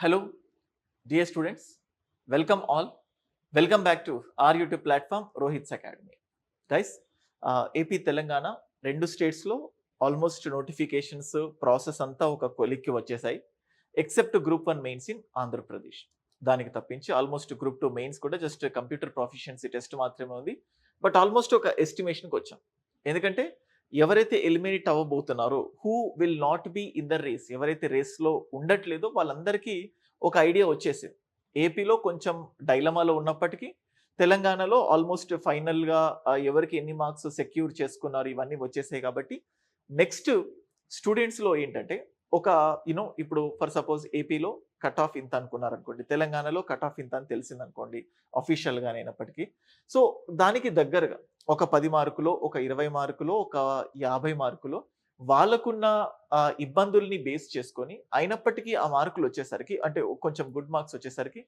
Hello, dear students. Welcome all. Welcome back to our YouTube platform, Rohit's Academy. Guys, AP Telangana రెండు స్టేట్స్లో almost notifications process అంతా ఒక కొలిక్కి వచ్చేసాయి. Except group 1 mains in Andhra Pradesh. దానికి తప్పించి ఆల్మోస్ట్ గ్రూప్ 2 మెయిన్స్ కూడా జస్ట్ కంప్యూటర్ ప్రొఫిషియన్సీ టెస్ట్ మాత్రమే ఉంది. బట్ ఆల్మోస్ట్ ఒక ఎస్టిమేషన్కి వచ్చాం. ఎందుకంటే ఎవరైతే eliminate అవ్వబోతున్నారో, who will not be in the race, ఎవరైతే రేస్లో ఉండట్లేదో వాళ్ళందరికీ ఒక ఐడియా వచ్చేసింది. ఏపీలో కొంచెం డైలమాలో ఉన్నప్పటికీ తెలంగాణలో ఆల్మోస్ట్ ఫైనల్గా ఎవరికి ఎన్ని మార్క్స్ సెక్యూర్ చేసుకున్నారు ఇవన్నీ వచ్చేసాయి. కాబట్టి నెక్స్ట్ స్టూడెంట్స్లో ఏంటంటే ఒక ఇప్పుడు ఫర్ సపోజ్ ఏపీలో కట్ ఆఫ్ ఇంత అనుకున్నారు అనుకోండి, తెలంగాణలో కట్ ఆఫ్ ఇంత అని తెలిసింది అనుకోండి అఫీషియల్గా అయినప్పటికీ. సో దానికి దగ్గరగా ఒక 10 మార్కులో, ఒక 20 మార్కులో, ఒక 50 మార్కులో వాళ్ళకున్న ఇబ్బందుల్ని బేస్ చేసుకొని అయినప్పటికీ ఆ మార్కులు వచ్చేసరికి, అంటే కొంచెం గుడ్ మార్క్స్ వచ్చేసరికి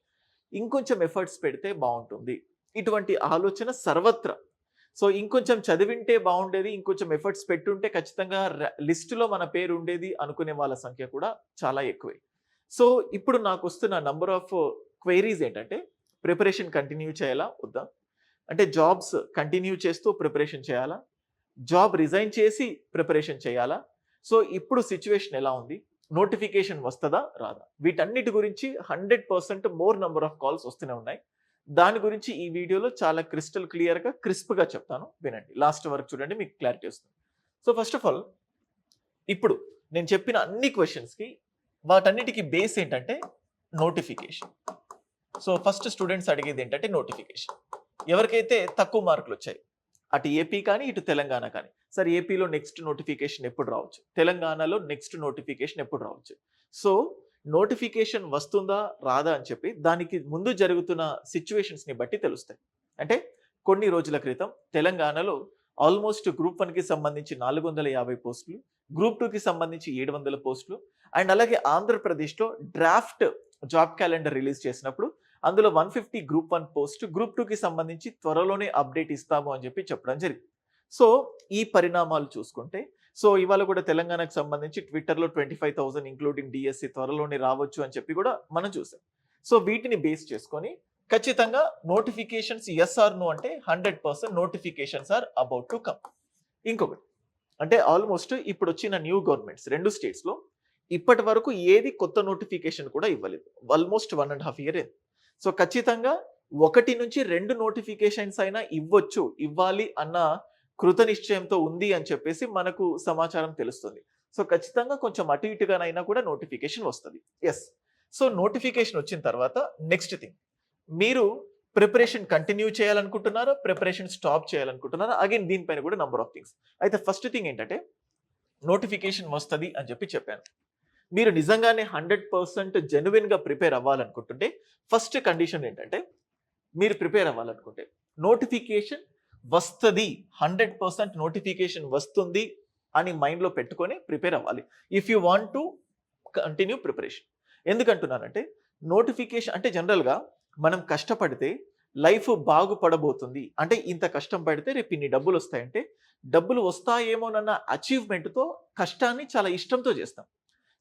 ఇంకొంచెం ఎఫర్ట్స్ పెడితే బాగుంటుంది, ఇటువంటి ఆలోచన సర్వత్రా. సో ఇంకొంచెం చదివింటే బాగుండేది, ఇంకొంచెం ఎఫర్ట్స్ పెట్టుంటే ఖచ్చితంగా లిస్టులో మన పేరు ఉండేది అనుకునే వాళ్ళ సంఖ్య కూడా చాలా ఎక్కువే. సో ఇప్పుడు నాకు వస్తున్న నంబర్ ఆఫ్ క్వైరీస్ ఏంటంటే, ప్రిపరేషన్ కంటిన్యూ చేయాలా వద్దా, అంటే జాబ్స్ కంటిన్యూ చేస్తూ ప్రిపరేషన్ చేయాలా, జాబ్ రిజైన్ చేసి ప్రిపరేషన్ చేయాలా, సో ఇప్పుడు సిచ్యువేషన్ ఎలా ఉంది, నోటిఫికేషన్ వస్తుందా రాదా, వీటన్నిటి గురించి 100% మోర్ నంబర్ ఆఫ్ కాల్స్ వస్తూనే ఉన్నాయి. దాని గురించి ఈ వీడియోలో చాలా క్రిస్టల్ క్లియర్గా క్రిస్ప్గా చెప్తాను, వినండి, లాస్ట్ వరకు చూడండి, మీకు క్లారిటీ వస్తుంది. సో ఫస్ట్ ఆఫ్ ఆల్ ఇప్పుడు నేను చెప్పిన అన్ని క్వశ్చన్స్కి వాటన్నిటికీ బేస్ ఏంటంటే నోటిఫికేషన్. సో ఫస్ట్ స్టూడెంట్స్ అడిగేది ఏంటంటే నోటిఫికేషన్. ఎవరికైతే తక్కువ మార్కులు వచ్చాయి, అటు ఏపీ కానీ ఇటు తెలంగాణ కానీ, సరే ఏపీలో నెక్స్ట్ నోటిఫికేషన్ ఎప్పుడు రావచ్చు, తెలంగాణలో నెక్స్ట్ నోటిఫికేషన్ ఎప్పుడు రావచ్చు, సో నోటిఫికేషన్ వస్తుందా రాదా అని చెప్పి దానికి ముందు జరుగుతున్న సిచ్యువేషన్స్ని బట్టి తెలుస్తాయి. అంటే కొన్ని రోజుల క్రితం తెలంగాణలో ఆల్మోస్ట్ గ్రూప్ 1కి సంబంధించి 450 పోస్టులు, గ్రూప్ 2కి సంబంధించి 700 పోస్టులు, అండ్ అలాగే ఆంధ్రప్రదేశ్లో డ్రాఫ్ట్ జాబ్ క్యాలెండర్ రిలీజ్ చేసినప్పుడు అందులో 150 గ్రూప్ 1 పోస్ట్, గ్రూప్ 2కి సంబంధించి త్వరలోనే అప్డేట్ ఇస్తాము అని చెప్పి చెప్పడం జరిగింది. సో ఈ పరిణామాలు చూసుకుంటే, సో ఇవాళ కూడా తెలంగాణకు సంబంధించి ట్విట్టర్లో 25,000 ఇంక్లూడింగ్ డిఎస్సి త్వరలోనే రావచ్చు అని చెప్పి కూడా మనం చూసాం. సో వీటిని బేస్ చేసుకొని ఖచ్చితంగా నోటిఫికేషన్స్ ఎస్ ఆర్ నో అంటే 100% notifications are about to come. ఇంకొకటి అంటే ఆల్మోస్ట్ ఇప్పుడు వచ్చిన న్యూ గవర్నమెంట్స్ రెండు స్టేట్స్లో ఇప్పటి వరకు ఏది కొత్త నోటిఫికేషన్ కూడా ఇవ్వలేదు, ఆల్మోస్ట్ 1.5 year. సో ఖచ్చితంగా 1 నుంచి 2 నోటిఫికేషన్స్ అయినా ఇవ్వాలి అన్న కృత నిశ్చయంతో ఉంది అని చెప్పేసి మనకు సమాచారం తెలుస్తుంది. సో ఖచ్చితంగా కొంచెం అటు ఇటుగానైనా కూడా నోటిఫికేషన్ వస్తుంది. ఎస్. సో నోటిఫికేషన్ వచ్చిన తర్వాత నెక్స్ట్ థింగ్, మీరు ప్రిపరేషన్ కంటిన్యూ చేయాలనుకుంటున్నారా, ప్రిపరేషన్ స్టాప్ చేయాలనుకుంటున్నారా, అగైన్ దీనిపైన కూడా నంబర్ ఆఫ్ థింగ్స్. అయితే ఫస్ట్ థింగ్ ఏంటంటే నోటిఫికేషన్ వస్తుంది అని చెప్పి చెప్పాను. మీరు నిజంగానే 100% జెన్యున్గా ప్రిపేర్ అవ్వాలనుకుంటుంటే ఫస్ట్ కండిషన్ ఏంటంటే, మీరు ప్రిపేర్ అవ్వాలనుకుంటే నోటిఫికేషన్ వస్తుంది, 100% నోటిఫికేషన్ వస్తుంది అని మైండ్లో పెట్టుకొని ప్రిపేర్ అవ్వాలి if you want to continue preparation. ఎందుకంటున్నానంటే నోటిఫికేషన్ అంటే జనరల్గా మనం కష్టపడితే లైఫ్ బాగుపడబోతుంది, అంటే ఇంత కష్టం పడితే రేపు ఇన్ని డబ్బులు వస్తాయంటే డబ్బులు వస్తాయేమోనన్న అచీవ్మెంట్తో కష్టాన్ని చాలా ఇష్టంతో చేస్తాం.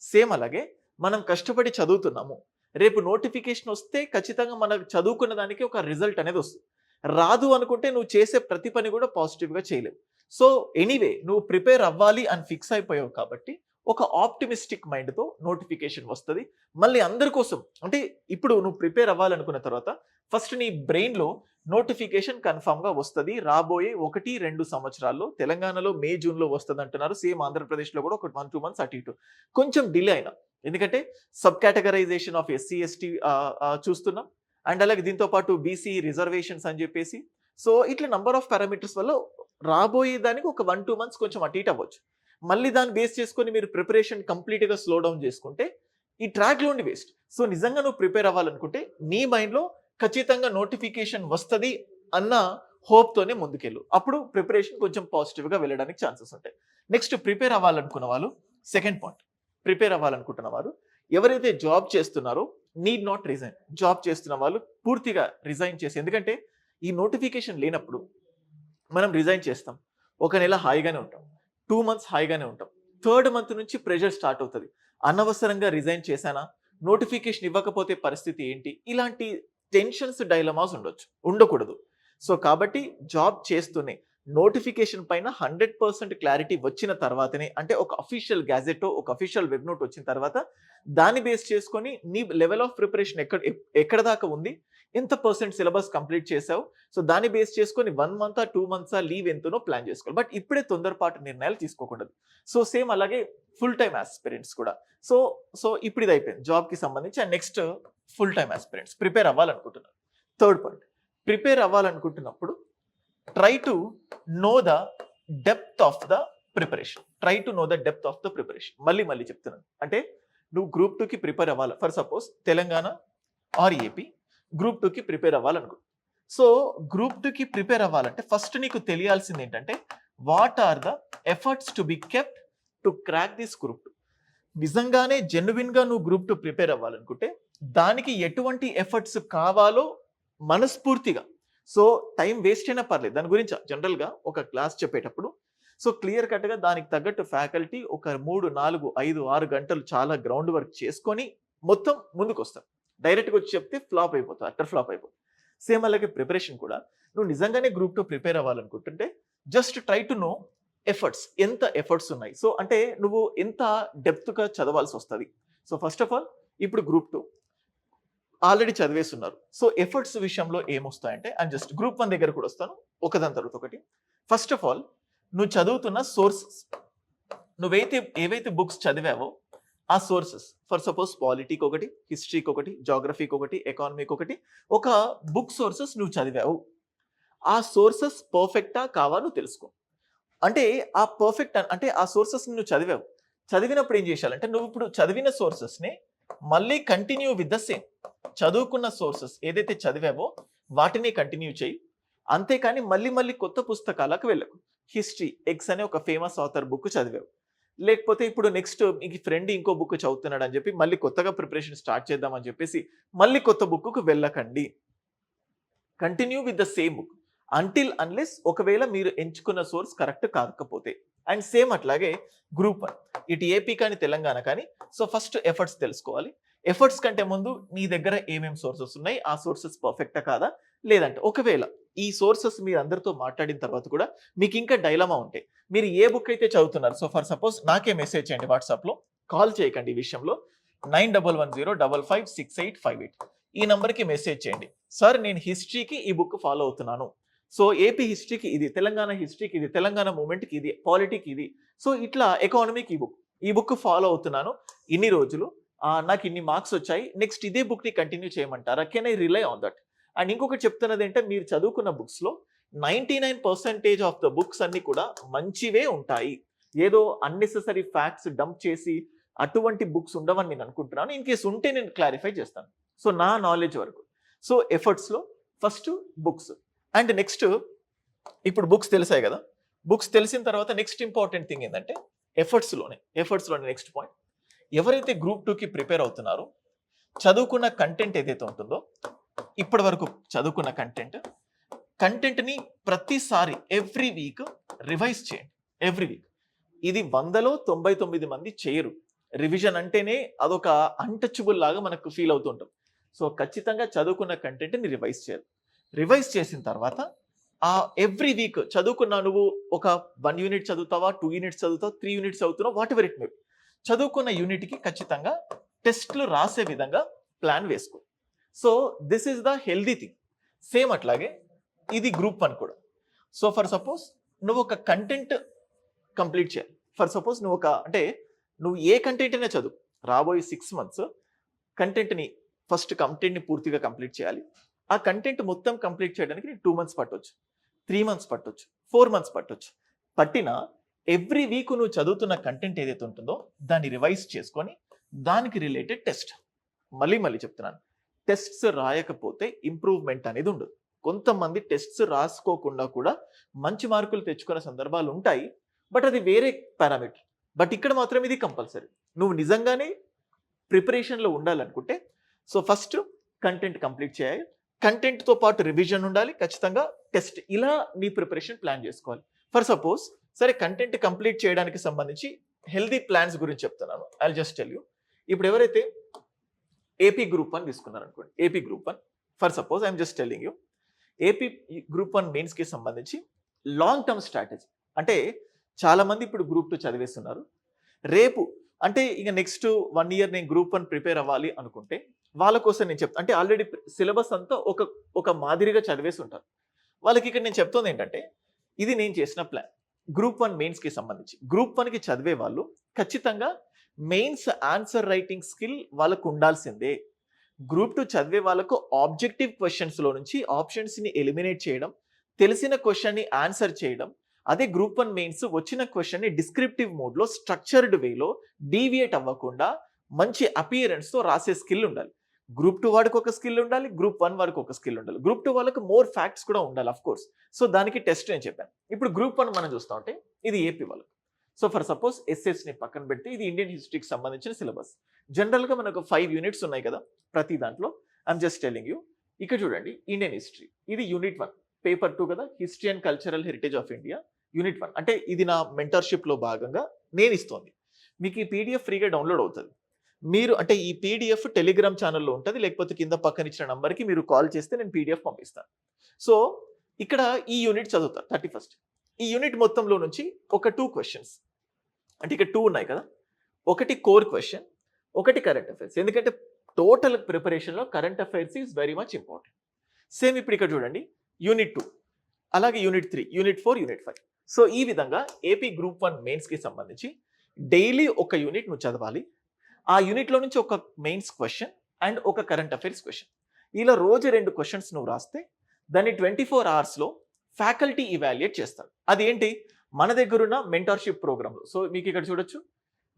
సేమ్ అలాగే మనం కష్టపడి చదువుతున్నాము, రేపు నోటిఫికేషన్ వస్తే ఖచ్చితంగా మనకు చదువుకున్న దానికి ఒక రిజల్ట్ అనేది వస్తుంది. రాదు అనుకుంటే నువ్వు చేసే ప్రతి పని కూడా పాజిటివ్గా చేయలేవు. సో ఎనీవే నువ్వు ప్రిపేర్ అవ్వాలి అని ఫిక్స్ అయిపోయావు కాబట్టి ఒక ఆప్టిమిస్టిక్ మైండ్తో నోటిఫికేషన్ వస్తుంది. మళ్ళీ అందరి కోసం అంటే ఇప్పుడు నువ్వు ప్రిపేర్ అవ్వాలనుకున్న తర్వాత ఫస్ట్ నీ బ్రెయిన్లో నోటిఫికేషన్ కన్ఫామ్గా వస్తుంది రాబోయే 1-2 సంవత్సరాల్లో. తెలంగాణలో మే జూన్లో వస్తుంది అంటున్నారు, సేమ్ ఆంధ్రప్రదేశ్లో కూడా ఒక 1-2 months అటు ఇటు కొంచెం డిలే అయినా, ఎందుకంటే sub categorisation of SC ST చూస్తున్నాం, అండ్ అలాగే దీంతో పాటు బీసీ రిజర్వేషన్స్ అని చెప్పేసి. సో ఇట్లా నంబర్ ఆఫ్ పారామీటర్స్ వల్ల రాబోయే దానికి ఒక 1-2 months కొంచెం అటు ఇటు అవ్వచ్చు. మళ్ళీ దాన్ని బేస్ చేసుకొని మీరు ప్రిపరేషన్ కంప్లీట్గా స్లో డౌన్ చేసుకుంటే ఈ ట్రాక్లోని వేస్ట్. సో నిజంగా నువ్వు ప్రిపేర్ అవ్వాలనుకుంటే నీ మైండ్లో ఖచ్చితంగా నోటిఫికేషన్ వస్తుంది అన్న హోప్తోనే ముందుకెళ్ళు, అప్పుడు ప్రిపరేషన్ కొంచెం పాజిటివ్గా వెళ్ళడానికి ఛాన్సెస్ ఉంటాయి. నెక్స్ట్ ప్రిపేర్ అవ్వాలనుకున్న వాళ్ళు, సెకండ్ పాయింట్, ప్రిపేర్ అవ్వాలనుకుంటున్న వారు ఎవరైతే జాబ్ చేస్తున్నారో నీడ్ నాట్ రిజైన్. జాబ్ చేస్తున్న వాళ్ళు పూర్తిగా రిజైన్ చేసి, ఎందుకంటే ఈ నోటిఫికేషన్ లేనప్పుడు మనం రిజైన్ చేస్తాం, ఒక నెల హాయిగానే ఉంటాం, 2 months హాయిగానే ఉంటాం, 3rd month నుంచి ప్రెషర్ స్టార్ట్ అవుతుంది. అనవసరంగా రిజైన్ చేశానా, నోటిఫికేషన్ ఇవ్వకపోతే పరిస్థితి ఏంటి, ఇలాంటి టెన్షన్స్ డైలమాస్ ఉండకూడదు. సో కాబట్టి జాబ్ చేస్తూనే నోటిఫికేషన్ పైన 100% క్లారిటీ వచ్చిన తర్వాతనే, అంటే ఒక అఫీషియల్ గ్యాజెట్, ఒక అఫీషియల్ వెబ్ నోట్ వచ్చిన తర్వాత దాన్ని బేస్ చేసుకొని నీ లెవెల్ ఆఫ్ ప్రిపరేషన్ ఎక్కడ దాకా ఉంది, ఎంత పర్సెంట్ సిలబస్ కంప్లీట్ చేసావు, సో దాన్ని బేస్ చేసుకొని 1 మంత్ 2 మంత్స్ లీవ్ ఎంతనో ప్లాన్ చేసుకోవాలి. బట్ ఇప్పుడే తొందరపాటు నిర్ణయాలు తీసుకోకూడదు. సో సేమ్ అలాగే ఫుల్ టైమ్ ఆస్పిరెంట్స్ కూడా. సో సో ఇప్పుడు ఇది అయిపోయింది జాబ్ కి సంబంధించి. And next full time aspirants prepare అవ్వాలనుకుంటున్నారు. థర్డ్ పాయింట్, ప్రిపేర్ అవ్వాలనుకుంటున్నప్పుడు try to know the depth of the preparation. Try to know the depth of the preparation. మళ్ళీ చెప్తున్నాను. అంటే నువ్వు గ్రూప్ 2కి ప్రిపేర్ అవ్వాలి. For suppose Telangana or AP group 2కి prepare అవ్వాలనుకో. సో గ్రూప్ 2కి ప్రిపేర్ అవ్వాలంటే ఫస్ట్ నీకు తెలియాల్సింది ఏంటంటే what are the efforts to be kept to crack this group 2. నిజంగానే జెన్యున్ గా నువ్వు గ్రూప్ 2 ప్రిపేర్ అవ్వాలనుకుంటే దానికి ఎటువంటి ఎఫర్ట్స్ కావాలో మనస్ఫూర్తిగా, సో టైం వేస్ట్ అయినా పర్లేదు, దాని గురించి జనరల్ గా ఒక క్లాస్ చెప్పేటప్పుడు సో క్లియర్ కట్ గా దానికి తగ్గట్టు ఫ్యాకల్టీ ఒక 3, 4, 5, 6 గంటలు చాలా గ్రౌండ్ వర్క్ చేసుకొని మొత్తం ముందుకు వస్తారు. డైరెక్ట్గా వచ్చి చెప్తే ఫ్లాప్ అయిపోతుంది, అట్టర్ ఫ్లాప్ అయిపోతుంది. సేమ్ అలాగే ప్రిపరేషన్ కూడా నువ్వు నిజంగానే గ్రూప్ 2 ప్రిపేర్ అవ్వాలనుకుంటుంటే just try to know efforts, ఎంత ఎఫర్ట్స్ ఉన్నాయి. సో అంటే నువ్వు ఎంత డెప్త్గా చదవాల్సి వస్తుంది. సో ఫస్ట్ ఆఫ్ ఆల్ ఇప్పుడు గ్రూప్ 2 ఆల్రెడీ చదివేస్తున్నారు. సో ఎఫర్ట్స్ విషయంలో ఏమొస్తాయంటే, అండ్ జస్ట్ గ్రూప్ 1 దగ్గర కూడా వస్తాను ఒకదాని తర్వాత ఒకటి. ఫస్ట్ ఆఫ్ ఆల్ నువ్వు చదువుతున్న సోర్సెస్, ఏవైతే బుక్స్ చదివావో ఆ సోర్సెస్, ఫర్ సపోజ్ పాలిటీకి ఒకటి, హిస్టరీకి ఒకటి, జాగ్రఫీకి ఒకటి, ఎకానమీకి ఒకటి, ఒక బుక్ సోర్సెస్ నువ్వు చదివావు. ఆ సోర్సెస్ పర్ఫెక్టా కావా నువ్వు తెలుసుకో. అంటే ఆ పర్ఫెక్ట్ అంటే ఆ సోర్సెస్ నువ్వు చదివావు. చదివినప్పుడు ఏం చేయాలంటే నువ్వు ఇప్పుడు చదివిన సోర్సెస్ని మళ్ళీ కంటిన్యూ విత్ ద సేమ్. చదువుకున్న సోర్సెస్ ఏదైతే చదివావో వాటిని కంటిన్యూ చేయి. అంతేకాని మళ్ళీ కొత్త పుస్తకాలకు వెళ్ళకు. హిస్టరీ ఎక్స్ అనే ఒక ఫేమస్ ఆథర్ బుక్ చదివావు, లేకపోతే ఇప్పుడు నెక్స్ట్ మీకు ఫ్రెండ్ ఇంకో బుక్ చదువుతున్నాడు అని చెప్పి మళ్ళీ కొత్తగా ప్రిపరేషన్ స్టార్ట్ చేద్దామని చెప్పేసి మళ్ళీ కొత్త బుక్కు వెళ్ళకండి. Continue with the same book until unless ఒకవేళ మీరు ఎంచుకున్న సోర్స్ కరెక్ట్ కాకపోతే. అండ్ సేమ్ అట్లాగే గ్రూప్ 1 ఇటు ఏపీ కానీ తెలంగాణ కానీ, సో ఫస్ట్ ఎఫర్ట్స్ తెలుసుకోవాలి. ఎఫర్ట్స్ కంటే ముందు నీ దగ్గర ఏమేమి సోర్సెస్ ఉన్నాయి, ఆ సోర్సెస్ పర్ఫెక్టా కాదా, లేదంటే ఒకవేళ ఈ సోర్సెస్ మీరు అందరితో మాట్లాడిన తర్వాత కూడా మీకు ఇంకా డైలమా ఉంటే మీరు ఏ బుక్ అయితే చదువుతున్నారు, సో ఫర్ సపోజ్ నాకే మెసేజ్ చేయండి వాట్సాప్లో, కాల్ చేయకండి ఈ విషయంలో. 9110556858 ఈ నంబర్కి మెసేజ్ చేయండి. సార్ నేను హిస్టరీకి ఈ బుక్ ఫాలో అవుతున్నాను, సో ఏపీ హిస్టరీకి ఇది, తెలంగాణ హిస్టరీకి ఇది, తెలంగాణ మూమెంట్కి ఇది, పాలిటీకి ఇది, సో ఇట్లా ఎకానమీకి ఈ బుక్ ఫాలో అవుతున్నాను ఇన్ని రోజులు, నాకు ఇన్ని మార్క్స్ వచ్చాయి, నెక్స్ట్ ఇదే బుక్ని కంటిన్యూ చేయమంటారా, can I rely on that. And ఇంకొకటి చెప్తున్నది ఏంటంటే మీరు చదువుకున్న బుక్స్లో 99% ఆఫ్ ద బుక్స్ అన్ని కూడా మంచివే ఉంటాయి. ఏదో అన్నెసెసరీ ఫ్యాక్ట్స్ డంప్ చేసి అటువంటి బుక్స్ ఉండవని నేను అనుకుంటున్నాను. ఇన్ కేసు ఉంటే నేను క్లారిఫై చేస్తాను. సో నా నాలెడ్జ్ వరకు. సో ఎఫర్ట్స్లో ఫస్ట్ బుక్స్. అండ్ నెక్స్ట్ ఇప్పుడు బుక్స్ తెలిసాయి కదా, బుక్స్ తెలిసిన తర్వాత నెక్స్ట్ ఇంపార్టెంట్ థింగ్ ఏంటంటే ఎఫర్ట్స్లోనే నెక్స్ట్ పాయింట్, ఎవరైతే గ్రూప్ 2కి ప్రిపేర్ అవుతున్నారో చదువుకున్న కంటెంట్ ఏదైతే ఉంటుందో, ఇప్పటి వరకు చదువుకున్న కంటెంట్ని ప్రతిసారి ఎవ్రీ వీక్ రివైజ్ చేయండి. Every week. ఇది 100లో 99 మంది చేయరు. రివిజన్ అంటేనే అదొక అన్టచబుల్ లాగా మనకు ఫీల్ అవుతుంటాం. సో ఖచ్చితంగా చదువుకున్న కంటెంట్ని రివైజ్ చేయాలి. రివైజ్ చేసిన తర్వాత ఆ ఎవ్రీ వీక్ చదువుకున్నా, నువ్వు ఒక 1 యూనిట్ చదువుతావా, 2 యూనిట్స్ చదువుతావా, 3 యూనిట్స్ చదువుతున్నావు, what ever it may be, చదువుకున్న యూనిట్కి ఖచ్చితంగా టెస్ట్లు రాసే విధంగా ప్లాన్ వేసుకో. So this is the healthy thing. Same అట్లాగే ఇది గ్రూప్ 1 కూడా. సో ఫర్ సపోజ్ నువ్వు ఒక కంటెంట్ కంప్లీట్ చేయాలి. ఫర్ సపోజ్ నువ్వు ఏ కంటెంట్ అయినా చదువు, రాబోయే 6 months ఫస్ట్ కంటెంట్ని పూర్తిగా కంప్లీట్ చేయాలి. ఆ కంటెంట్ మొత్తం కంప్లీట్ చేయడానికి 2 months పట్టొచ్చు, 3 months పట్టొచ్చు, 4 months పట్టొచ్చు. పట్టినా ఎవ్రీ వీక్ నువ్వు చదువుతున్న కంటెంట్ ఏదైతే ఉంటుందో దాన్ని రివైజ్ చేసుకొని దానికి రిలేటెడ్ టెస్ట్. మళ్ళీ చెప్తున్నాను, టెస్ట్స్ రాయకపోతే ఇంప్రూవ్మెంట్ అనేది ఉండదు. కొంతమంది టెస్ట్స్ రాసుకోకుండా కూడా మంచి మార్కులు తెచ్చుకునే సందర్భాలు ఉంటాయి, బట్ అది వేరే పారామీటర్. బట్ ఇక్కడ మాత్రం ఇది కంపల్సరీ. నువ్వు నిజంగానే ప్రిపరేషన్లో ఉండాలనుకుంటే సో ఫస్ట్ కంటెంట్ కంప్లీట్ చేయాలి, కంటెంట్తో పాటు రివిజన్ ఉండాలి, ఖచ్చితంగా టెస్ట్. ఇలా నీ ప్రిపరేషన్ ప్లాన్ చేసుకోవాలి. ఫర్ సపోజ్ సరే కంటెంట్ కంప్లీట్ చేయడానికి సంబంధించి హెల్దీ ప్లాన్స్ గురించి చెప్తున్నాను. I just tell you. ఇప్పుడు ఎవరైతే ఏపీ గ్రూప్ 1 తీసుకున్నారనుకోండి. AP group 1 for suppose I'm just telling you. AP group 1 మెయిన్స్‌కి సంబంధించి లాంగ్ టర్మ్ స్ట్రాటజీ. అంటే చాలామంది ఇప్పుడు గ్రూప్ 2 చదివేస్తున్నారు. రేపు అంటే ఇక నెక్స్ట్ 1 ఇయర్ నేను గ్రూప్ 1 ప్రిపేర్ అవ్వాలి అనుకుంటే వాళ్ళ కోసం నేను చెప్తా. అంటే ఆల్రెడీ సిలబస్ అంతా ఒక మాదిరిగా చదివేసి ఉంటారు. వాళ్ళకి ఇక్కడ నేను చెప్తోంది ఏంటంటే, ఇది నేను చేసిన ప్లాన్. గ్రూప్ 1 మెయిన్స్‌కి సంబంధించి. గ్రూప్ 1కి చదివే వాళ్ళు ఖచ్చితంగా మెయిన్స్ ఆన్సర్ రైటింగ్ స్కిల్ వాళ్ళకు ఉండాల్సిందే. గ్రూప్ 2 చదివే వాళ్ళకు ఆబ్జెక్టివ్ క్వెషన్స్‌లో నుంచి ఆప్షన్స్‌ని ఎలిమినేట్ చేయడం, తెలిసిన క్వెషన్‌ని ఆన్సర్ చేయడం. అదే గ్రూప్ 1 మెయిన్స్ వచ్చిన క్వెషన్‌ని డిస్క్రిప్టివ్ మోడ్‌లో స్ట్రక్చర్డ్ వేలో డీవియేట్ అవ్వకుండా మంచి అపియరెన్స్‌తో రాసే స్కిల్ ఉండాలి. గ్రూప్ 2 వాడికి ఒక స్కిల్ ఉండాలి. గ్రూప్ 1 వాడికి ఒక స్కిల్ ఉండాలి. గ్రూప్ 2 వాళ్ళకి మోర్ ఫ్యాక్ట్స్ కూడా ఉండాలి ఆఫ్ కోర్స్. సో దానికి టెస్ట్ నేను చెప్పాను. ఇప్పుడు గ్రూప్ 1 మనం చూస్తా ఉంటే ఇది ఏపీ వాళ్ళకి. సో ఫర్ సపోజ్ ఎస్ఎస్‌ని పక్కన పెడితే ఇది ఇండియన్ హిస్టరీకి సంబంధించిన సిలబస్. జనరల్‌గా మనకు 5 యూనిట్స్ ఉన్నాయి కదా ప్రతి దాంట్లో. I'm just telling you. ఇక్కడ చూడండి ఇండియన్ హిస్టరీ. ఇది యూనిట్ 1 పేపర్ 2 కదా, history and cultural heritage of India unit 1. అంటే ఇది నా మెంటర్‌షిప్‌లో భాగంగా నేను ఇస్తోంది. మీకు ఈ పీడిఎఫ్ ఫ్రీగా డౌన్లోడ్ అవుతది. మీరు అంటే ఈ పీడిఎఫ్ టెలిగ్రామ్ ఛానెల్‌లో ఉంటది. లేకపోతే కింద పక్కన ఇచ్చిన నంబర్‌కి మీరు కాల్ చేస్తే నేను పీడిఎఫ్ పంపిస్తాను. సో ఇక్కడ ఈ యూనిట్ చదువుతారు 31st. ఈ యూనిట్ మొత్తంలో నుంచి ఒక 2 క్వెషన్స్. అంటే ఇక్కడ 2 ఉన్నాయి కదా. ఒకటి కోర్ క్వెషన్, ఒకటి కరెంట్ అఫైర్స్. ఎందుకంటే టోటల్ ప్రిపరేషన్‌లో current affairs is very much important. Same ఇప్పుడు ఇక్కడ చూడండి యూనిట్ 2, అలాగే యూనిట్ 3, యూనిట్ 4, యూనిట్ 5. సో ఈ విధంగా ఏపీ గ్రూప్ 1 మెయిన్స్‌కి సంబంధించి డైలీ ఒక యూనిట్ నువ్వు చదవాలి. ఆ యూనిట్‌లో నుంచి ఒక మెయిన్స్ క్వెషన్ అండ్ ఒక కరెంట్ అఫైర్స్ క్వెషన్. ఇలా రోజు 2 క్వెషన్స్ నువ్వు రాస్తే దాన్ని 24 అవర్స్‌లో ఫ్యాకల్టీ ఇవాల్యుయేట్ చేస్తారు. అదేంటి? మన దగ్గరున్న మెంటర్‌షిప్ ప్రోగ్రామ్‌లో. సో మీకు ఇక్కడ చూడొచ్చు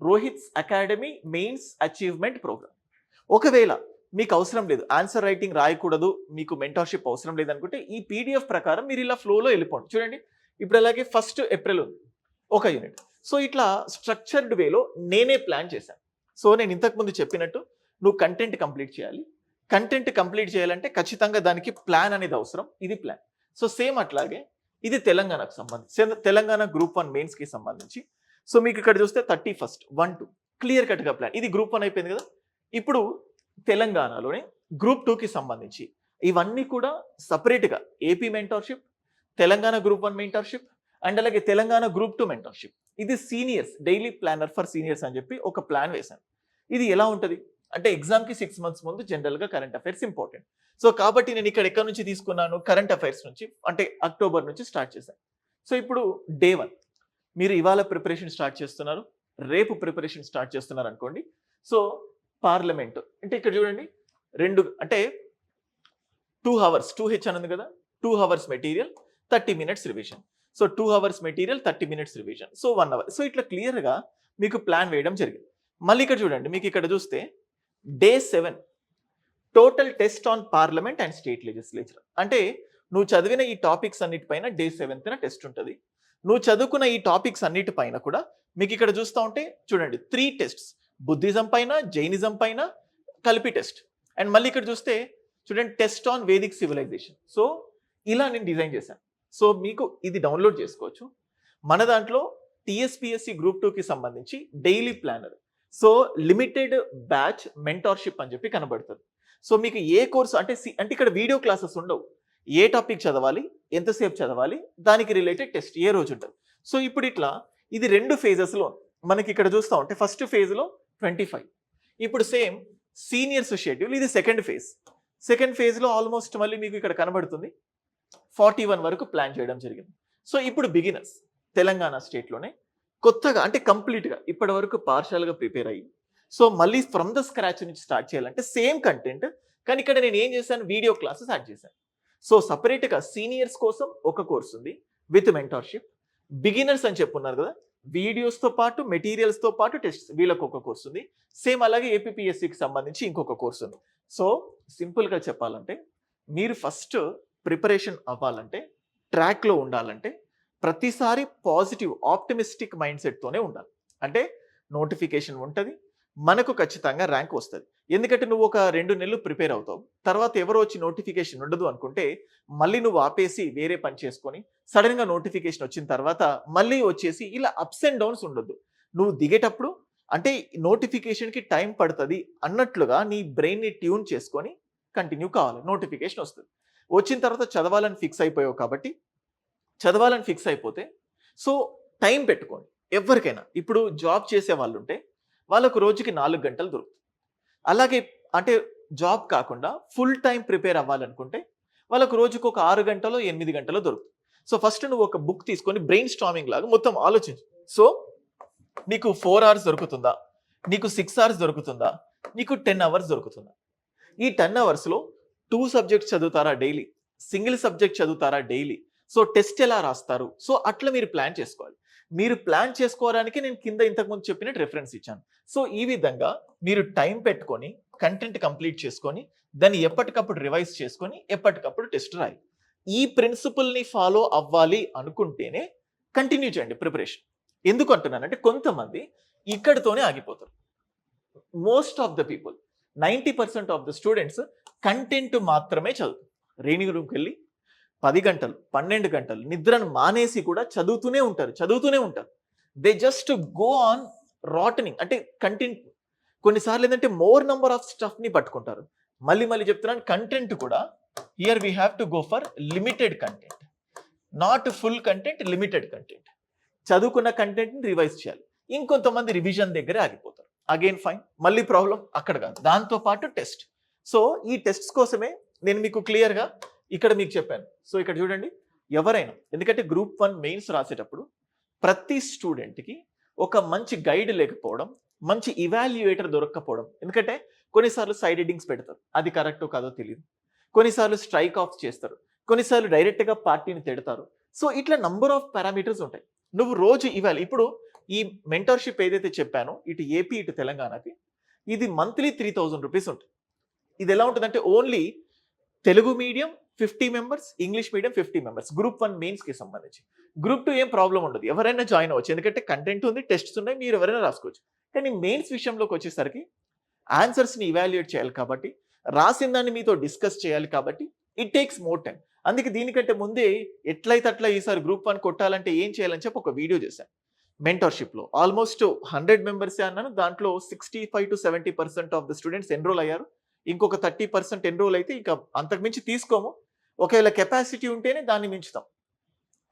Rohit's academy mains achievement program. ఒకవేళ మీకు అవసరం లేదు, ఆన్సర్ రైటింగ్ రాయకూడదు, మీకు మెంటర్‌షిప్ అవసరం లేదనుకుంటే ఈ పీడిఎఫ్ ప్రకారం మీరు ఇలా ఫ్లోలో వెళ్ళిపోండి. చూడండి ఇప్పుడు అలాగే 1 ఏప్రిల్ ఉంది ఒక యూనిట్. సో ఇట్లా స్ట్రక్చర్డ్ వేలో నేనే ప్లాన్ చేశాను. సో నేను ఇంతకుముందు చెప్పినట్టు నువ్వు కంటెంట్ కంప్లీట్ చేయాలి. కంటెంట్ కంప్లీట్ చేయాలంటే ఖచ్చితంగా దానికి ప్లాన్ అనేది అవసరం. ఇది ప్లాన్. సో సేమ్ అట్లాగే ఇది తెలంగాణకు సంబంధించి, తెలంగాణ గ్రూప్ 1 మెయిన్స్‌కి సంబంధించి. సో మీకు ఇక్కడ చూస్తే 31st 1, 2 క్లియర్ కట్‌గా ప్లాన్. ఇది గ్రూప్ 1 అయిపోయింది కదా. ఇప్పుడు తెలంగాణలోనే గ్రూప్ 2కి సంబంధించి ఇవన్నీ కూడా సెపరేట్‌గా AP mentorship, Telangana group 1 mentorship and అలాగే తెలంగాణ గ్రూప్ 2 మెంటర్‌షిప్. ఇది seniors daily planner for seniors అని చెప్పి ఒక ప్లాన్ వేశాను. ఇది ఎలా ఉంటుంది అంటే ఎగ్జామ్‌కి 6 మంత్స్ ముందు జనరల్‌గా కరెంట్ అఫైర్స్ ఇంపార్టెంట్. సో కాబట్టి నేను ఇక్కడ ఎక్కడి నుంచి తీసుకున్నాను, కరెంట్ అఫైర్స్ నుంచి. అంటే అక్టోబర్ నుంచి స్టార్ట్ చేశాను. సో ఇప్పుడు డే 1 మీరు ఇవాళ ప్రిపరేషన్ స్టార్ట్ చేస్తున్నారు, రేపు ప్రిపరేషన్ స్టార్ట్ చేస్తున్నారు అనుకోండి. సో పార్లమెంట్ అంటే ఇక్కడ చూడండి 2 అంటే 2 అవర్స్ 2H అని ఉంది కదా. 2 hours material 30 minutes revision. So 2 hours material 30 minutes revision. So 1 hour. So ఇట్లా క్లియర్‌గా మీకు ప్లాన్ వేయడం జరిగింది. మళ్ళీ ఇక్కడ చూడండి మీకు ఇక్కడ చూస్తే day 7 total test on parliament and state legislature. అంటే నువ్వు చదివిన ఈ టాపిక్స్ అన్నిటిపైన డే 7న టెస్ట్ ఉంటుంది. నువ్వు చదువుకున్న ఈ టాపిక్స్ అన్నిటిపైన కూడా మీకు ఇక్కడ చూస్తూ ఉంటే చూడండి 3 టెస్ట్స్ బుద్ధిజం పైన, జైనిజం పైన కలిపి టెస్ట్. అండ్ మళ్ళీ ఇక్కడ చూస్తే చూడండి test on Vedic civilization. So ఇలా నేను డిజైన్ చేశాను. సో మీకు ఇది డౌన్లోడ్ చేసుకోవచ్చు. మన దాంట్లో టీఎస్పీఎస్సీ గ్రూప్ 2కి సంబంధించి daily planner. So limited batch mentorship అని చెప్పి కనబడుతుంది. సో మీకు ఏ కోర్సు అంటే అంటే ఇక్కడ వీడియో క్లాసెస్ ఉండవు. ఏ టాపిక్ చదవాలి, ఎంతసేపు చదవాలి, దానికి రిలేటెడ్ టెస్ట్ ఏ రోజు ఉంటుంది. సో ఇప్పుడు ఇట్లా ఇది 2 ఫేజెస్‌లో మనకి ఇక్కడ చూస్తూ ఉంటే ఫస్ట్ ఫేజ్‌లో 25. ఇప్పుడు సేమ్ సీనియర్స్ షెడ్యూల్ ఇది సెకండ్ ఫేజ్. సెకండ్ ఫేజ్‌లో ఆల్మోస్ట్ మళ్ళీ మీకు ఇక్కడ కనబడుతుంది 41 వరకు ప్లాన్ చేయడం జరిగింది. సో ఇప్పుడు బిగినర్స్ తెలంగాణ స్టేట్‌లోనే కొత్తగా అంటే కంప్లీట్‌గా ఇప్పటి వరకు పార్షియల్‌గా ప్రిపేర్ అయ్యి సో మళ్ళీ ఫ్రమ్ ద స్క్రాచ్ నుంచి స్టార్ట్ చేయాలంటే సేమ్ కంటెంట్, కానీ ఇక్కడ నేను ఏం చేశాను వీడియో క్లాసెస్ యాడ్ చేశాను. సో సెపరేట్‌గా సీనియర్స్ కోసం ఒక కోర్స్ ఉంది విత్ మెంటర్‌షిప్. బిగినర్స్ అని చెప్పున్నారు కదా, వీడియోస్‌తో పాటు మెటీరియల్స్‌తో పాటు టెస్ట్ వీళ్ళకి ఒక కోర్స్ ఉంది. సేమ్ అలాగే ఏపీపీఎస్సీకి సంబంధించి ఇంకొక కోర్స్ ఉంది. సో సింపుల్‌గా చెప్పాలంటే మీరు ఫస్ట్ ప్రిపరేషన్ అవ్వాలంటే, ట్రాక్‌లో ఉండాలంటే ప్రతిసారి పాజిటివ్ ఆప్టిమిస్టిక్ మైండ్ సెట్‌తోనే ఉండాలి. అంటే నోటిఫికేషన్ ఉంటది, మనకు ఖచ్చితంగా ర్యాంక్ వస్తది. ఎందుకంటే నువ్వు ఒక 2 నెలలు ప్రిపేర్ అవుతావు. తర్వాత ఎవరో వచ్చి నోటిఫికేషన్ ఉండదు అనుకుంటే మళ్ళీ నువ్వు ఆపేసి వేరే పని చేసుకొని సడెన్‌గా నోటిఫికేషన్ వచ్చిన తర్వాత మళ్ళీ వచ్చేసి ఇలా అప్స్ అండ్ డౌన్స్ ఉండొద్దు. నువ్వు దిగేటప్పుడు అంటే నోటిఫికేషన్కి టైం పడుతుంది అన్నట్లుగా నీ బ్రెయిన్ని ట్యూన్ చేసుకొని కంటిన్యూ కావాలి. నోటిఫికేషన్ వస్తుంది. వచ్చిన తర్వాత చదవాలని ఫిక్స్ అయిపోయావు కాబట్టి చదవాలని ఫిక్స్ అయిపోతే సో టైం పెట్టుకోండి. ఎవరికైనా ఇప్పుడు జాబ్ చేసే వాళ్ళు ఉంటే వాళ్ళకు రోజుకి 4 గంటలు దొరుకుతుంది. అలాగే అంటే జాబ్ కాకుండా ఫుల్ టైం ప్రిపేర్ అవ్వాలనుకుంటే వాళ్ళకు రోజుకు ఒక 6 గంటలో 8 గంటలో దొరుకుతుంది. సో ఫస్ట్ నువ్వు ఒక బుక్ తీసుకొని బ్రెయిన్ స్టార్మింగ్ లాగా మొత్తం ఆలోచించు. సో నీకు 4 అవర్స్ దొరుకుతుందా, నీకు 6 అవర్స్ దొరుకుతుందా, నీకు 10 అవర్స్ దొరుకుతుందా? ఈ 10 అవర్స్లో 2 సబ్జెక్ట్స్ చదువుతారా డైలీ, సింగిల్ సబ్జెక్ట్ చదువుతారా డైలీ, సో టెస్ట్ ఎలా రాస్తారు, సో అట్లా మీరు ప్లాన్ చేసుకోవాలి. మీరు ప్లాన్ చేసుకోవడానికి నేను కింద ఇంతకుముందు చెప్పిన రిఫరెన్స్ ఇచ్చాను. సో ఈ విధంగా మీరు టైం పెట్టుకొని కంటెంట్ కంప్లీట్ చేసుకొని దాన్ని ఎప్పటికప్పుడు రివైజ్ చేసుకొని ఎప్పటికప్పుడు టెస్ట్ రాయాలి. ఈ ప్రిన్సిపల్ని ఫాలో అవ్వాలి అనుకుంటేనే కంటిన్యూ చేయండి ప్రిపరేషన్. ఎందుకు అంటున్నానంటే కొంతమంది ఇక్కడితోనే ఆగిపోతారు. Most of the people 90% of the students content మాత్రమే చదువుతారు. రైనింగ్ రూమ్కి వెళ్ళి 10 గంటలు 12 గంటలు నిద్రను మానేసి కూడా చదువుతూనే ఉంటారు. దే జస్ట్ గో ఆన్ రాటనింగ్ అంటే కంటెంట్. కొన్నిసార్లు ఏంటంటే మోర్ నంబర్ ఆఫ్ స్టఫ్ని పట్టుకుంటారు. మళ్ళీ చెప్తున్నాను, కంటెంట్ కూడా here we have to go for limited content, not full content, limited content. చదువుకున్న కంటెంట్ని రివైజ్ చేయాలి. ఇంకొంతమంది రివిజన్ దగ్గరే ఆగిపోతారు. అగైన్ ఫైన్, మళ్ళీ ప్రాబ్లం అక్కడ కాదు, దాంతో పాటు టెస్ట్. సో ఈ టెస్ట్స్ కోసమే నేను మీకు క్లియర్గా ఇక్కడ మీకు చెప్పాను. సో ఇక్కడ చూడండి, ఎవరైనా ఎందుకంటే గ్రూప్ 1 మెయిన్స్ రాసేటప్పుడు ప్రతి స్టూడెంట్కి ఒక మంచి గైడ్ లేకపోవడం, మంచి ఇవాల్యుయేటర్ దొరక్కపోవడం. ఎందుకంటే కొన్నిసార్లు సైడ్ హెడ్డింగ్స్ పెడతారు, అది కరెక్టో కాదో తెలియదు. కొన్నిసార్లు స్ట్రైక్ ఆఫ్ చేస్తారు, కొన్నిసార్లు డైరెక్ట్గా పార్టీని తిడతారు. సో ఇట్లా నంబర్ ఆఫ్ పారామీటర్స్ ఉంటాయి. నువ్వు రోజు ఇవ్వాలి. ఇప్పుడు ఈ మెంటర్షిప్ ఏదైతే చెప్పానో ఇటు ఏపీ ఇటు తెలంగాణకి ఇది మంత్లీ 3000 రూపీస్ ఉంటుంది. ఇది ఎలా ఉంటుందంటే only Telugu medium 50 members, English medium 50 members, group 1 మెయిన్స్కి సంబంధించి. గ్రూప్ 2 ఏం ప్రాబ్లం ఉండదు, ఎవరైనా జాయిన్ అవ్వచ్చు. ఎందుకంటే కంటెంట్ ఉంది, టెస్ట్స్ ఉన్నాయి, మీరు ఎవరైనా రాసుకోవచ్చు. కానీ మెయిన్స్ విషయంలోకి వచ్చేసరికి ఆన్సర్స్ని ఇవాల్యుయేట్ చేయాలి కాబట్టి, రాసిన దాన్ని మీతో డిస్కస్ చేయాలి కాబట్టి ఇట్ టేక్స్ మోర్ టైం. అందుకే దీనికంటే ముందే ఎట్లయితే అట్లా ఈసారి గ్రూప్ 1 కొట్టాలంటే ఏం చేయాలని చెప్పి ఒక వీడియో చేశాను. మెంటర్షిప్లో ఆల్మోస్ట్ 100 మెంబర్సే అన్నాను. దాంట్లో 65 to 70% of the students enrol అయ్యారు. ఇంకొక 30% ఎన్రోల్ అయితే ఇంకా అంతకుమించి తీసుకోము. ఒకవేళ కెపాసిటీ ఉంటేనే దాన్ని మించుతాం.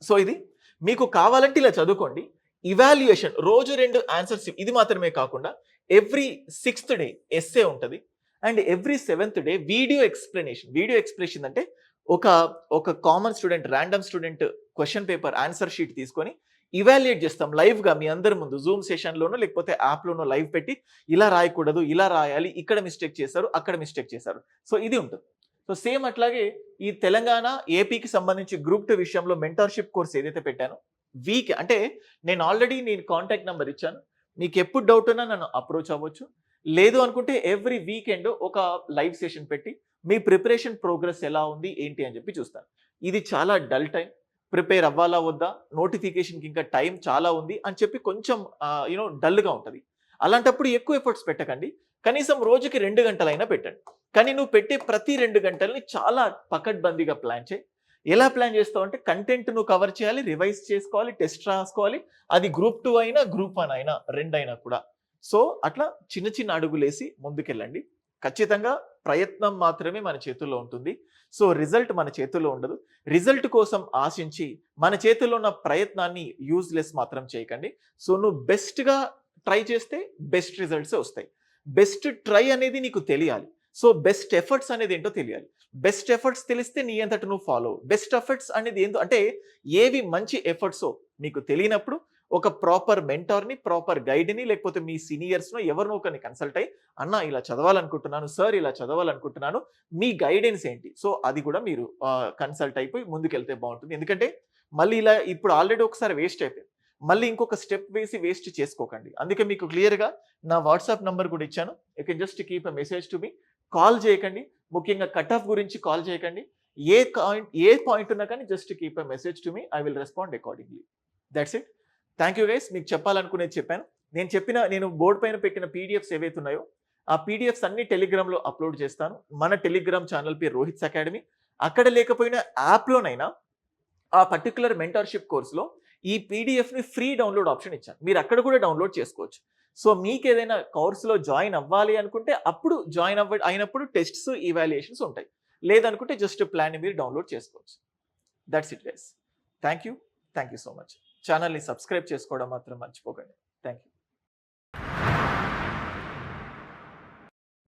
సో ఇది మీకు కావాలంటే ఇలా చదువుకోండి. ఇవాల్యుయేషన్ రోజు 2 ఆన్సర్స్, ఇది మాత్రమే కాకుండా ఎవ్రీ 6th డే ఎస్సే ఉంటుంది and every 7th day video explanation అంటే ఒక common student, random student question paper answer sheet తీసుకొని ఇవాల్యుయేట్ చేస్తాం లైవ్గా మీ అందరి ముందు. జూమ్ సెషన్లోనో లేకపోతే యాప్లోనో లైవ్ పెట్టి ఇలా రాయకూడదు, ఇలా రాయాలి, ఇక్కడ మిస్టేక్ చేశారు, అక్కడ మిస్టేక్ చేశారు. సో ఇది ఉంటుంది. సో సేమ్ అట్లాగే ఈ తెలంగాణ ఏపీకి సంబంధించి గ్రూప్ 2 విషయంలో మెంటర్షిప్ కోర్స్ ఏదైతే పెట్టానో అంటే నేను ఆల్రెడీ కాంటాక్ట్ నెంబర్ ఇచ్చాను. మీకు ఎప్పుడు డౌట్ ఉన్నా నన్ను అప్రోచ్ అవ్వచ్చు. లేదు అనుకుంటే ఎవ్రీ వీకెండ్ ఒక లైవ్ సెషన్ పెట్టి మీ ప్రిపరేషన్ ప్రోగ్రెస్ ఎలా ఉంది ఏంటి అని చెప్పి చూస్తాను. ఇది చాలా డల్ టైం, ప్రిపేర్ అవ్వాలా వద్దా, నోటిఫికేషన్కి ఇంకా టైం చాలా ఉంది అని చెప్పి కొంచెం డల్గా ఉంటుంది. అలాంటప్పుడు ఎక్కువ ఎఫర్ట్స్ పెట్టకండి. కనీసం రోజుకి 2 గంటలైనా పెట్టండి. కానీ నువ్వు పెట్టే ప్రతి 2 గంటల్ని చాలా పకడ్బందీగా ప్లాన్ చేయి. ఎలా ప్లాన్ చేస్తావు అంటే కంటెంట్ నువ్వు కవర్ చేయాలి, రివైజ్ చేసుకోవాలి, టెస్ట్ రాసుకోవాలి. అది గ్రూప్ 2 అయినా గ్రూప్ 1 అయినా రెండైనా కూడా. సో అట్లా చిన్న అడుగులేసి ముందుకెళ్ళండి. ఖచ్చితంగా ప్రయత్నం మాత్రమే మన చేతుల్లో ఉంటుంది. సో రిజల్ట్ మన చేతుల్లో ఉండదు. రిజల్ట్ కోసం ఆశించి మన చేతుల్లో ఉన్న ప్రయత్నాన్ని యూజ్లెస్ మాత్రం చేయకండి. సో నువ్వు బెస్ట్గా ట్రై చేస్తే బెస్ట్ రిజల్ట్సే వస్తాయి. బెస్ట్ ట్రై అనేది నీకు తెలియాలి. సో బెస్ట్ ఎఫర్ట్స్ అనేది ఏంటో తెలియాలి. బెస్ట్ ఎఫర్ట్స్ తెలిస్తే నీ అంతట నువ్వు ఫాలో. బెస్ట్ ఎఫర్ట్స్ అనేది ఏంటో అంటే ఏవి మంచి ఎఫర్ట్సో మీకు తెలియనప్పుడు ఒక ప్రాపర్ మెంటార్ని, ప్రాపర్ గైడ్ని, లేకపోతే మీ సీనియర్స్ను ఎవరినో ఒకరిని కన్సల్ట్ అయ్యి అన్న ఇలా చదవాలనుకుంటున్నాను, సార్ ఇలా చదవాలనుకుంటున్నాను, మీ గైడెన్స్ ఏంటి, సో అది కూడా మీరు కన్సల్ట్ అయిపోయి ముందుకెళ్తే బాగుంటుంది. ఎందుకంటే మళ్ళీ ఇలా ఇప్పుడు ఆల్రెడీ ఒకసారి వేస్ట్ అయిపోయింది, మళ్ళీ ఇంకొక స్టెప్ వేసి వేస్ట్ చేసుకోకండి. అందుకే మీకు క్లియర్గా నా వాట్సాప్ నెంబర్ కూడా ఇచ్చాను. You can just keep a message to me. Call చేయకండి, ముఖ్యంగా కట్ ఆఫ్ గురించి కాల్ చేయకండి. ఏ పాయింట్ ఉన్నా కానీ just keep a message to me, I will respond accordingly. That's it. Thank you guys. మీకు చెప్పాలనుకునేది చెప్పాను. నేను బోర్డు పైన పెట్టిన పీడిఎఫ్స్ ఏవైతే ఉన్నాయో ఆ పీడిఎఫ్స్ అన్ని టెలిగ్రామ్లో అప్లోడ్ చేస్తాను. మన టెలిగ్రామ్ ఛానల్ పేరు రోహిత్స్ అకాడమీ. అక్కడ లేకపోయినా యాప్లోనైనా ఆ పర్టికులర్ మెంటర్షిప్ కోర్సులో ఈ పీడిఎఫ్ని ఫ్రీ డౌన్లోడ్ ఆప్షన్ ఇచ్చాను. మీరు అక్కడ కూడా డౌన్లోడ్ చేసుకోవచ్చు. సో మీకు ఏదైనా కోర్సులో జాయిన్ అవ్వాలి అనుకుంటే అప్పుడు జాయిన్ అయినప్పుడు టెస్ట్స్, ఇవాల్యుయేషన్స్ ఉంటాయి. లేదనుకుంటే జస్ట్ ప్లాన్ని మీరు డౌన్లోడ్ చేసుకోవచ్చు. That's it guys. Thank you so much. ఛానల్ని సబ్స్క్రైబ్ చేసుకోవడం మాత్రం మర్చిపోకండి. Thank you.